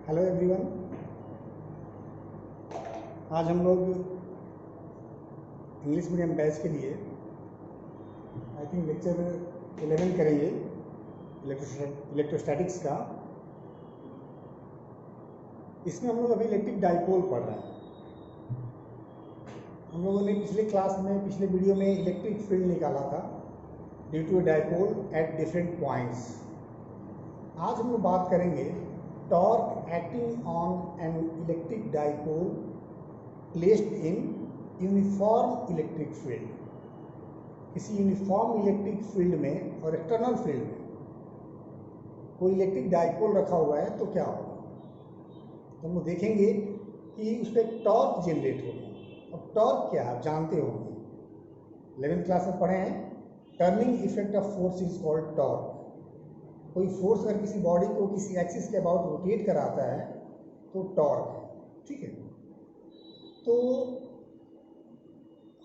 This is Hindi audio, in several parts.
Hello everyone. आज हम लोग इंग्लिश मीडियम बैच के लिए आई थिंक लेक्चर 11 करेंगे इलेक्ट्रोस्टैटिक्स का। इसमें हम लोग अभी इलेक्ट्रिक डाइपोल पढ़ रहे हैं। हम लोगों ने पिछले वीडियो में इलेक्ट्रिक फील्ड निकाला था due to dipole at different points. आज हम लोग बात करेंगे torque acting on an electric dipole placed in uniform electric field. किसी यूनिफॉर्म इलेक्ट्रिक फील्ड में और एक्सटर्नल फील्ड में कोई इलेक्ट्रिक डाइपोल रखा हुआ है तो क्या होगा। तो हम लोग देखेंगे कि उस पर टॉर्क जनरेट होगा। अब टॉर्क क्या है आप जानते होंगे, 11th क्लास में पढ़े हैं। Turning effect of force is called torque. कोई फोर्स अगर किसी बॉडी को किसी एक्सिस के अबाउट रोटेट कराता है तो टॉर्क है, ठीक है। तो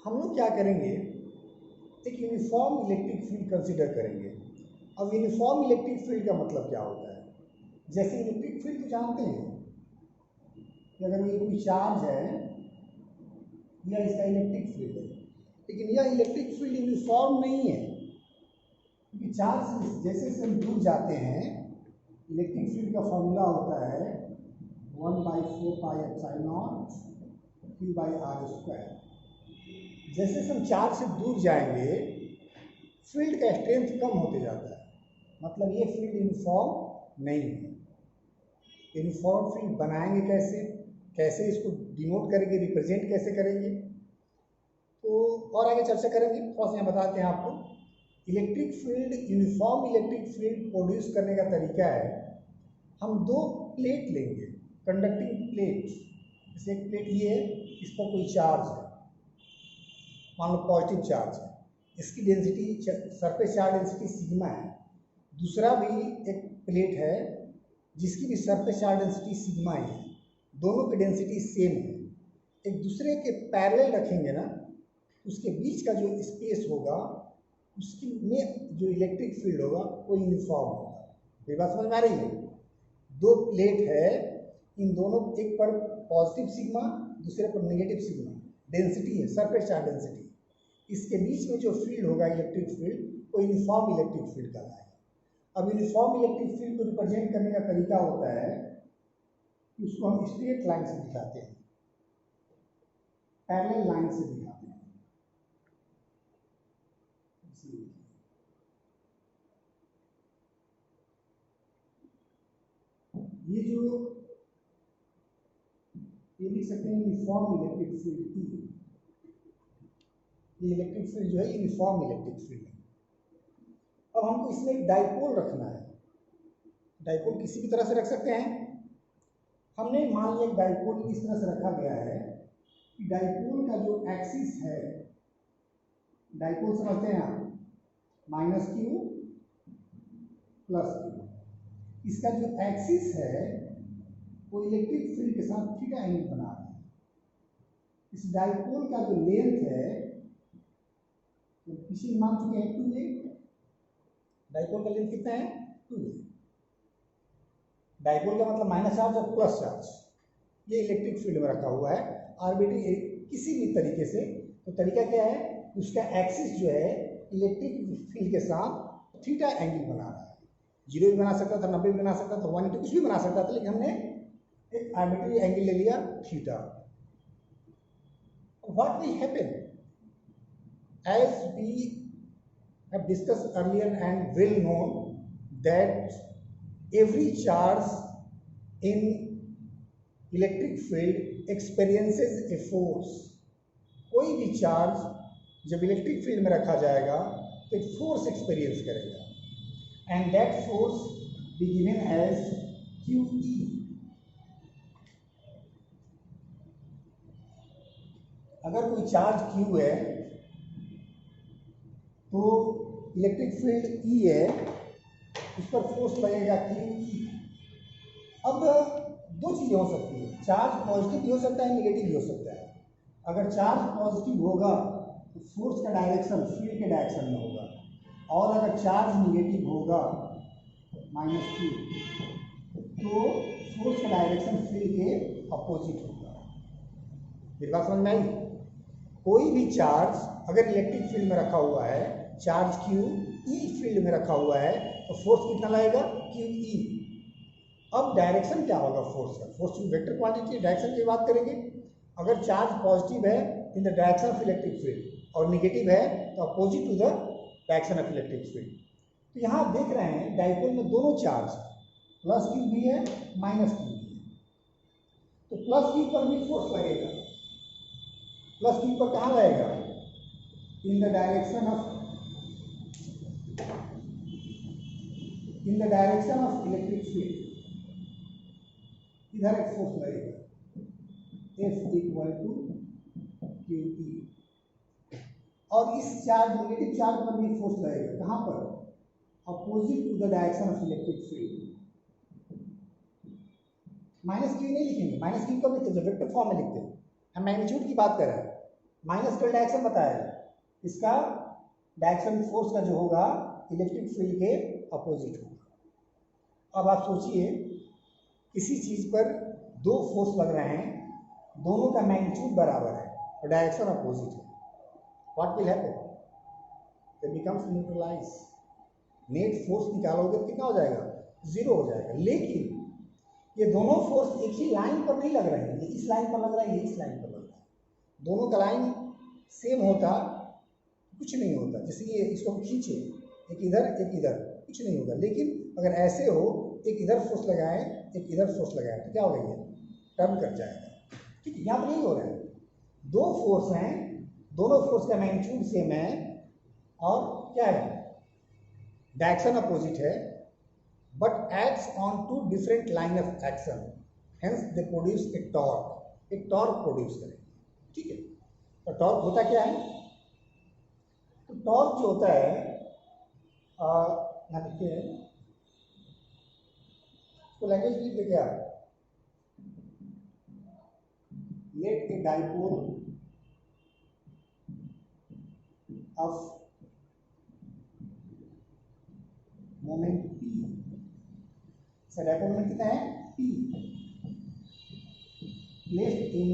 हम लोग क्या करेंगे, एक यूनिफॉर्म इलेक्ट्रिक फील्ड कंसीडर करेंगे। अब यूनिफॉर्म इलेक्ट्रिक फील्ड का मतलब क्या होता है, जैसे इलेक्ट्रिक फील्ड को जानते हैं कि अगर ये कोई चार्ज है या इसका इलेक्ट्रिक फील्ड है, लेकिन यह इलेक्ट्रिक फील्ड यूनिफॉर्म नहीं है क्योंकि चार्ज जैसे से हम दूर जाते हैं, इलेक्ट्रिक फील्ड का फॉर्मूला होता है 1/4πε0 Q/r²। जैसे हम चार्ज से दूर जाएंगे फील्ड का स्ट्रेंथ कम होते जाता है, मतलब ये फील्ड यूनिफॉर्म नहीं है। यूनिफॉर्म फील्ड बनाएंगे कैसे इसको डिनोट करेंगे, रिप्रेजेंट कैसे करेंगे, तो और आगे चर्चा करेंगे। थोड़ा सा यहाँ बताते हैं आपको। Electric field, uniform electric field produce करने का तरीका है, हम दो प्लेट लेंगे, कंडक्टिंग प्लेट। जैसे एक प्लेट ये है, इस पर कोई चार्ज है, मान लो पॉजिटिव चार्ज है, इसकी density surface charge density sigma है। दूसरा भी एक प्लेट है जिसकी भी सरफेस चार्ज डेंसिटी सिग्मा ही है, दोनों की डेंसिटी सेम है। एक दूसरे के पैरेलल रखेंगे ना, उसके बीच का जो स्पेस होगा उसकी में जो इलेक्ट्रिक फील्ड होगा वो यूनिफॉर्म होगा। ये बात समझ में आ रही है। दो प्लेट है, इन दोनों, एक पर पॉजिटिव सिग्मा दूसरे पर नेगेटिव सिग्मा, डेंसिटी है सरफेस चार्ज डेंसिटी, इसके बीच में जो फील्ड होगा इलेक्ट्रिक फील्ड वो यूनिफॉर्म इलेक्ट्रिक फील्ड कहलाएगा। अब यूनिफॉर्म इलेक्ट्रिक फील्ड को रिप्रेजेंट करने का तरीका होता है कि उसको हम स्ट्रेट लाइन से दिखाते हैं, पैरेलल लाइन से दिखाते हैं। ये जो ये लिख सकते हैं यूनिफॉर्म इलेक्ट्रिक फील्ड की, ये इलेक्ट्रिक फील्ड जो है यूनिफॉर्म इलेक्ट्रिक फील्ड है। अब हमको इसमें एक डाइपोल रखना है। डाइपोल किसी भी तरह से रख सकते हैं। हमने मान लिया डाइपोल इस तरह से रखा गया है कि डाइपोल का जो एक्सिस है, डाइपोल समझते हैं आप, -q +q, इसका जो एक्सिस है वो इलेक्ट्रिक फील्ड के साथ थीटा एंगल बना रहा है। इस डाइपोल का जो लेंथ है, तो पीछे मान चुके हैं 2a, डाइपोल का लेंथ कितना है 2a। डाइपोल का मतलब माइनस चार्ज और प्लस चार्ज, ये इलेक्ट्रिक फील्ड में रखा हुआ है आर्बिट्री किसी भी तरीके से। तो तरीका क्या है, उसका एक्सिस जो है इलेक्ट्रिक फील्ड के साथ थीटा एंगल बना रहा है। 0 भी बना सकता था, 90 भी बना सकता था, 180 कुछ भी बना सकता था, लेकिन हमने एक आर्बिट्री एंगल ले लिया theta. What will happen, as we have discussed earlier and well known that every charge in electric field experiences a force। कोई भी चार्ज जब इलेक्ट्रिक फील्ड में रखा जाएगा तो एक फोर्स एक्सपीरियंस करेगा, and that force be given as QE। अगर कोई चार्ज Q है तो इलेक्ट्रिक फील्ड E है, उस पर फोर्स लगेगा QE। अब दो चीज़ें हो सकती है, चार्ज पॉजिटिव भी हो सकता है, नेगेटिव भी हो सकता है। अगर चार्ज पॉजिटिव होगा तो फोर्स का डायरेक्शन फील्ड के डायरेक्शन में होगा, और अगर चार्ज नेगेटिव होगा -q तो फोर्स का डायरेक्शन फील्ड के अपोजिट होगा। मेरी बात समझ में आई? कोई भी चार्ज अगर इलेक्ट्रिक फील्ड में रखा हुआ है, चार्ज क्यू ई फील्ड में रखा हुआ है, तो फोर्स कितना लगेगा? Q E. अब डायरेक्शन क्या होगा फोर्स का? फोर्स वेक्टर क्वांटिटी, डायरेक्शन की बात करेंगे। अगर चार्ज पॉजिटिव है in the direction of electric field और निगेटिव है तो opposite to the direction of electric field. तो यहाँ आप देख रहे हैं डाइपोल में दोनों चार्ज प्लस क्यू भी है माइनस क्यू भी है, तो प्लस क्यू पर भी फोर्स लगेगा। प्लस क्यू पर कहाँ लगेगा? In the direction of electric field. इधर एक फोर्स लगेगा F equal to Q E, और इस चार्ज नेगेटिव चार्ज पर भी फोर्स लगेगा। कहाँ पर? Opposite to the direction of electric field. Minus Q नहीं लिखेंगे, माइनस क्यू कब लिखते हैं? वेक्टर फॉर्म में लिखते हैं। हम मैग्नीट्यूड की बात कर रहे हैं, माइनस का डायरेक्शन बताया, इसका डायरेक्शन फोर्स का जो होगा इलेक्ट्रिक फील्ड के अपोजिट होगा। अब आप सोचिए किसी चीज पर दो फोर्स लग रहे हैं, दोनों का मैग्नीट्यूड बराबर है और डायरेक्शन अपोजिट है, what will happen? They becomes neutralize. Net force निकालोगे तो कितना हो जाएगा? जीरो हो जाएगा। लेकिन ये दोनों फोर्स एक ही लाइन पर नहीं लग रहे हैं, ये इस लाइन पर लग रहा है, ये इस लाइन पर लग रहा है। दोनों का लाइन सेम होता कुछ नहीं होता। जैसे ये इसको खींचे, एक इधर एक इधर, कुछ नहीं होगा। लेकिन अगर ऐसे हो, एक इधर फोर्स लगाए एक इधर फोर्स लगाए, तो क्या होगा? ये टर्न कर जाएगा। ठीक है, यहाँ पर नहीं हो रहा है। दो फोर्स हैं, दोनों फोर्स का मैग्नीट्यूड सेम है और क्या है? डायरेक्शन अपोजिट है, but acts on two different line of action, hence they produce a torque. एक टॉर्क प्रोड्यूस करेंगे। ठीक है, तो टॉर्क होता क्या है? तो टॉर्क जो होता है, यहाँ देखिए तो लैंग्वेज लिख दे क्या? Let a dipole of moment p, dipole moment कितना है? p, placed in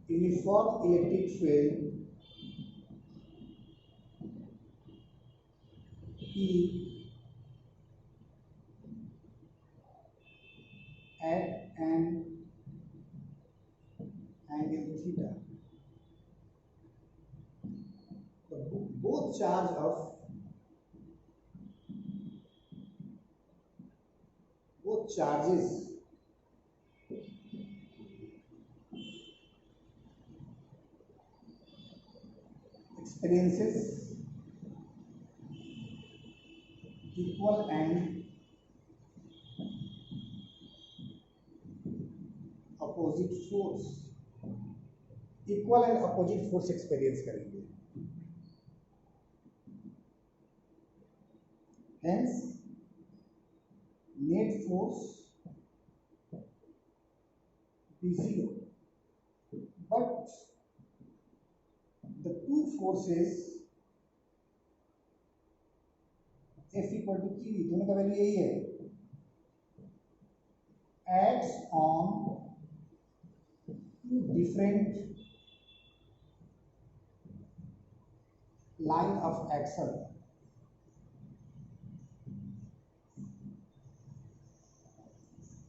uniform electric field P at an angle theta. Both charges experiences equal and opposite force, equal and opposite force experience करेंगे। Hence net force be zero, but the two forces F equal to Q, दोनों का वैल्यू यही है, acts on two different line of action,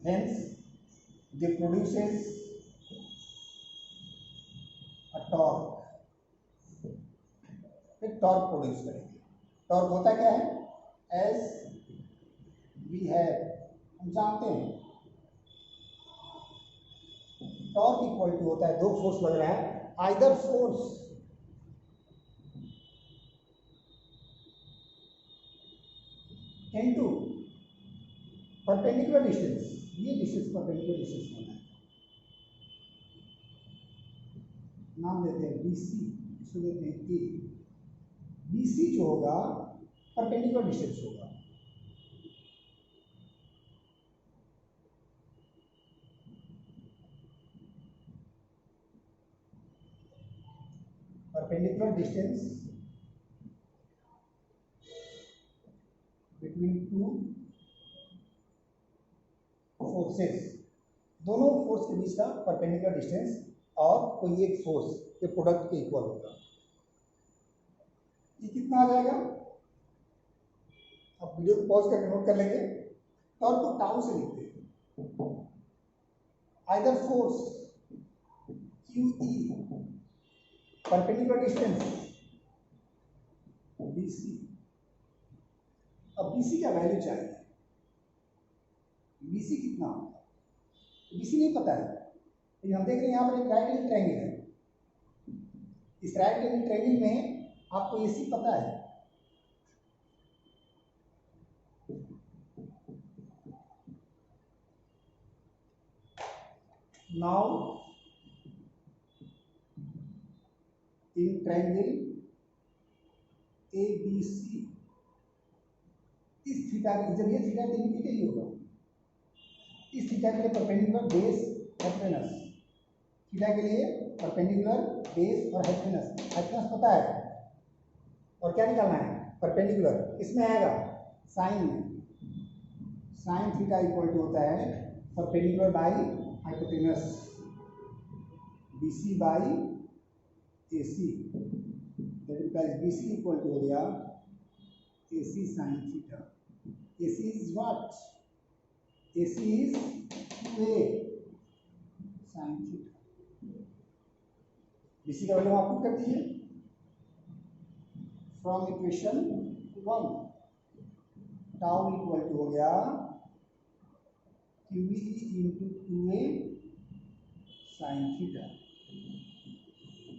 hence they produces a torque। एक टॉर्क प्रोड्यूस करेंगे। टॉर्क होता क्या है? एज वी हैव, हम जानते हैं टॉर्क इक्वल टू होता है, दो फोर्स लग रहा है, either force into perpendicular distance, ये डिस्टेंस परपेंडिकुलर डिस्टेंस होना है, नाम देते हैं BC, इसको देते हैं A। BC जो होगा परपेंडिकुलर डिस्टेंस होगा, perpendicular distance between two forces, दोनों फोर्स के बीच का परपेंडिकुलर डिस्टेंस और कोई एक फोर्स के प्रोडक्ट के इक्वल होगा। ये कितना आ जाएगा? अब वीडियो को पॉज करके नोट कर लेंगे। टॉर्क को टाउ से लिखते हैं, either force QE, perpendicular distance BC। अब BC का वैल्यू चाहिए, BC कितना होगा? BC नहीं पता है, लेकिन हम देख रहे हैं यहाँ पर एक राइट एंगल ट्रायंगल है। इस राइट एंगल ट्रायंगल में आपको AC पता है, नाउ इन ट्रायंगल ABC, इस थीटा के, जब ये थीटा थीटा ही होगा, इस थीटा के लिए परपेंडिकुलर बेस हाइपोटेनस, थीटा के लिए परपेंडिकुलर बेस और हाइपोटेनस, हाइपोटेनस पता है और क्या निकालना है? परपेंडिकुलर। इसमें आएगा sine, sine theta equal to होता है perpendicular by hypotenuse, BC by AC, that is BC equal to हो गया AC sine theta. AC is what? AC is 2A sine theta. BC का वैल्यू आप पुट कर दीजिए from equation 1, tau equal to हो गया QE into 2A sine theta.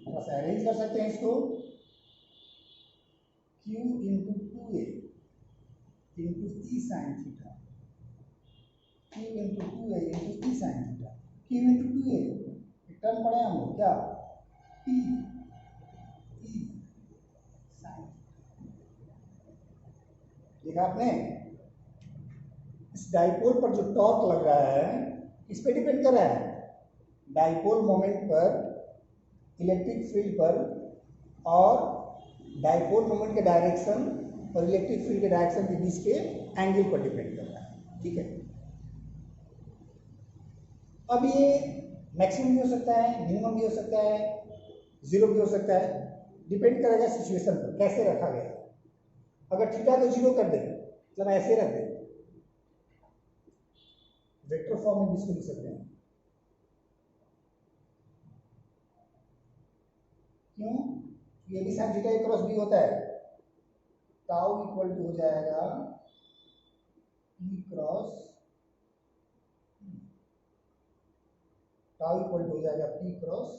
थोड़ा सा अरेंज कर सकते हैं इसको, Q into 2A into E sine theta, Q into 2A into E sine theta. Q into 2A एक टर्म पढ़े हम लोग क्या? P E sine. देखा आपने? इस डाइपोल पर जो टॉर्क लग रहा है इस पे डिपेंड कर रहा है, डाइपोल मोमेंट पर, इलेक्ट्रिक फील्ड पर, और डाइपोल मोमेंट के डायरेक्शन और इलेक्ट्रिक फील्ड के डायरेक्शन के बीच के एंगल पर डिपेंड कर रहा है। ठीक है, अब ये मैक्सिमम भी हो सकता है, मिनिमम भी हो सकता है, जीरो भी हो सकता है, डिपेंड करेगा सिचुएशन पर कैसे रखा गया। अगर थीटा को जीरो कर दे, मतलब ऐसे रख दे, वेक्टर फॉर्म में भी इसको लिख सकते हैं। क्यों? ये भी साइन थीटा क्रॉस बी होता है, टाउ इक्वल टू हो जाएगा P cross, tau equal to हो जाएगा P क्रॉस।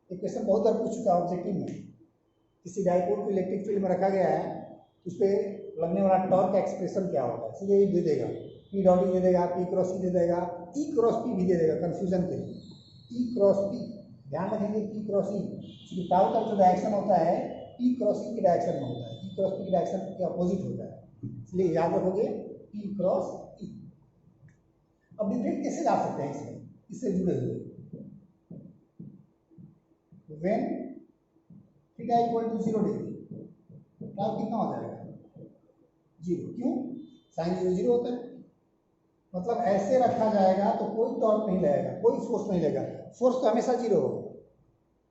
एक क्वेश्चन बहुत बार पूछ चुका है ऑब्जेक्टिव में, किसी डाइपोल को इलेक्ट्रिक फील्ड में रखा गया है, उस पर लगने वाला टॉर्क का एक्सप्रेशन क्या होगा? इसलिए ये दे देगा, P डॉट E दे देगा, P क्रॉस E दे देगा, E क्रॉस P भी दे देगा कंफ्यूजन के लिए। E क्रॉस P, ध्यान रखेंगे P क्रॉस E, क्योंकि टाउ का जो डायरेक्शन होता है P क्रॉस E के डायरेक्शन में होता है, E क्रॉस P के डायरेक्शन के अपोजिट होता है, इसलिए याद रखोगे P क्रॉस E। अब डिफरेंट कैसे ला सकते हैं इसमें, इससे जुड़े हुए, when theta equal to 0 degree, tau कितना हो जाएगा? 0। क्यों? साइन 0 0 होता है, मतलब ऐसे रखा जाएगा तो कोई टॉर्क नहीं लगेगा, कोई फोर्स नहीं लगेगा, फोर्स तो हमेशा 0 होगा।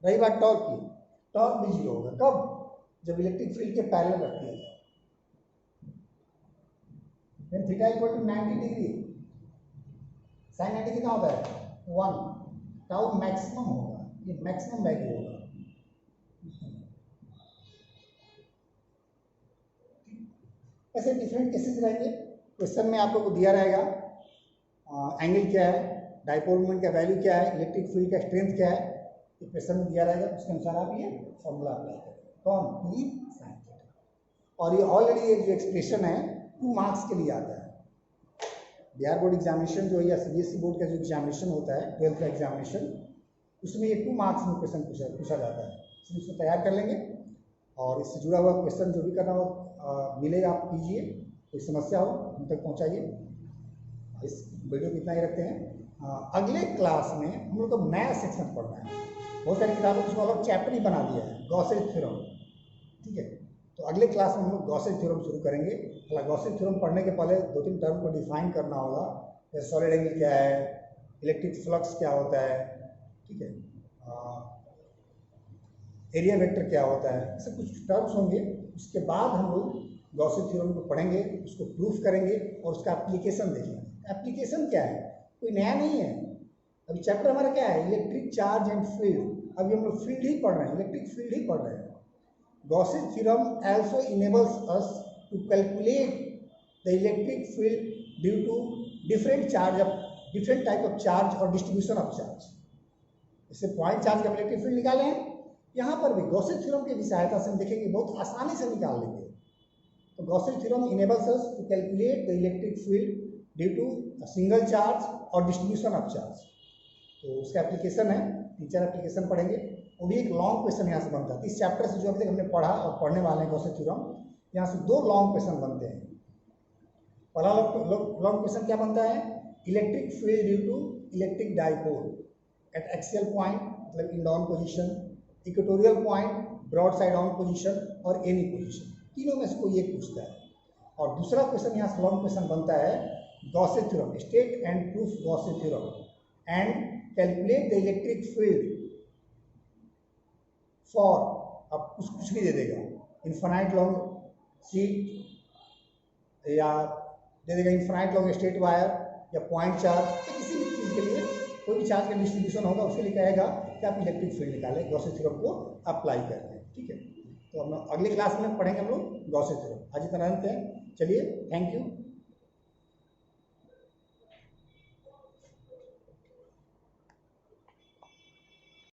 रही बात टॉर्क की, टॉर्क भी 0 होगा। कब? जब इलेक्ट्रिक फील्ड के पैरेलल रख दिया जाए। When theta equal to 90 degree, sine 90 कितना होता है? 1, टाउ मैक्सिमम होगा, ये मैक्सिमम वैल्यू होगा। ऐसे डिफरेंट केसेस रहेंगे, क्वेश्चन में आप लोग को दिया रहेगा एंगल क्या है, डाइपोल मोमेंट का वैल्यू क्या है, इलेक्ट्रिक फील्ड का स्ट्रेंथ क्या है, ये क्वेश्चन में दिया रहेगा, उसके अनुसार आप ये फॉर्मूला अप्लाई करें। कौन? P sin theta. और ये ऑलरेडी ये जो एक्सप्रेशन है 2 मार्क्स के लिए आता है। बिहार बोर्ड एग्जामिनेशन जो है या CBSE बोर्ड का जो एग्जामिनेशन होता है 12th का एग्जामिनेशन, उसमें ये 2 मार्क्स में क्वेश्चन पूछा जाता है, इसलिए उसको तैयार कर लेंगे और इससे जुड़ा हुआ क्वेश्चन जो भी करना हो मिलेगा आप कीजिए, कोई समस्या हो हम तक पहुँचाइए। इस वीडियो को इतना ही रखते हैं। अगले क्लास में हम लोग को नया सेक्शन पढ़ना है, बहुत सारी किताबों को उसमें अलग चैप्टर ही बना दिया है, गॉसेज थ्योरम। ठीक है। तो अगले क्लास में हम लोग गॉसेज थ्योरम शुरू करेंगे। हालांकि गॉसेज थ्योरम पढ़ने के पहले 2-3 टर्म को डिफाइन करना होगा, जैसे सॉलिड एंगल क्या है, इलेक्ट्रिक फ्लक्स क्या होता है, ठीक है, एरिया वेक्टर क्या होता है, ऐसे कुछ टर्म्स होंगे। उसके बाद हम लोग गॉसेज थ्योरम को पढ़ेंगे, उसको प्रूफ करेंगे और उसका एप्लीकेशन देखेंगे। एप्लीकेशन क्या है, कोई नया नहीं है। अभी चैप्टर हमारा क्या है, इलेक्ट्रिक चार्ज एंड फील्ड। अभी हम लोग फील्ड ही पढ़ रहे हैं, इलेक्ट्रिक फील्ड ही पढ़ रहे हैं। Gaussian theorem also enables us to calculate the electric field due to different type of charge और distribution of charge। इससे पॉइंट चार्ज का इलेक्ट्रिक फील्ड निकाले हैं, यहाँ पर भी गॉसेज थ्योरम की सहायता से हम देखेंगे, बहुत आसानी से निकाल लेंगे। तो Gauss's theorem enables us to calculate the electric field due to a single charge और distribution of charge। तो उसका एप्लीकेशन है, 3-4 एप्लीकेशन पढ़ेंगे। वो भी एक लॉन्ग क्वेश्चन यहाँ से बनता है। इस चैप्टर से जो अभी तक हमने पढ़ा और पढ़ने वाले हैं गॉसेज थ्योरम, यहाँ से 2 लॉन्ग क्वेश्चन बनते हैं। पहला लॉन्ग क्वेश्चन क्या बनता है, electric field due to electric dipole at axial point, मतलब end on position, equatorial point, broadside on position और एनी पोजिशन, तीनों में से कोई एक पूछता है। और दूसरा क्वेश्चन यहाँ से लॉन्ग क्वेश्चन बनता है, Gauss's theorem, state and proof Gauss's theorem and calculate the electric field for, अब कुछ भी दे देगा, इन्फिनाइट लॉन्ग शीट या दे देगा इन्फिनाइट लॉन्ग स्ट्रेट वायर या पॉइंट चार्ज, या किसी भी चीज़ के लिए कोई भी चार्ज का डिस्ट्रीब्यूशन होगा, उसके लिए कहेगा कि आप इलेक्ट्रिक फील्ड निकालें, गॉसेज थ्योरम को अप्लाई करके। ठीक है, तो हम अगले क्लास में पढ़ेंगे हम लोग गॉसेज थ्योरम। आज इतना अंत है, चलिए, थैंक यू।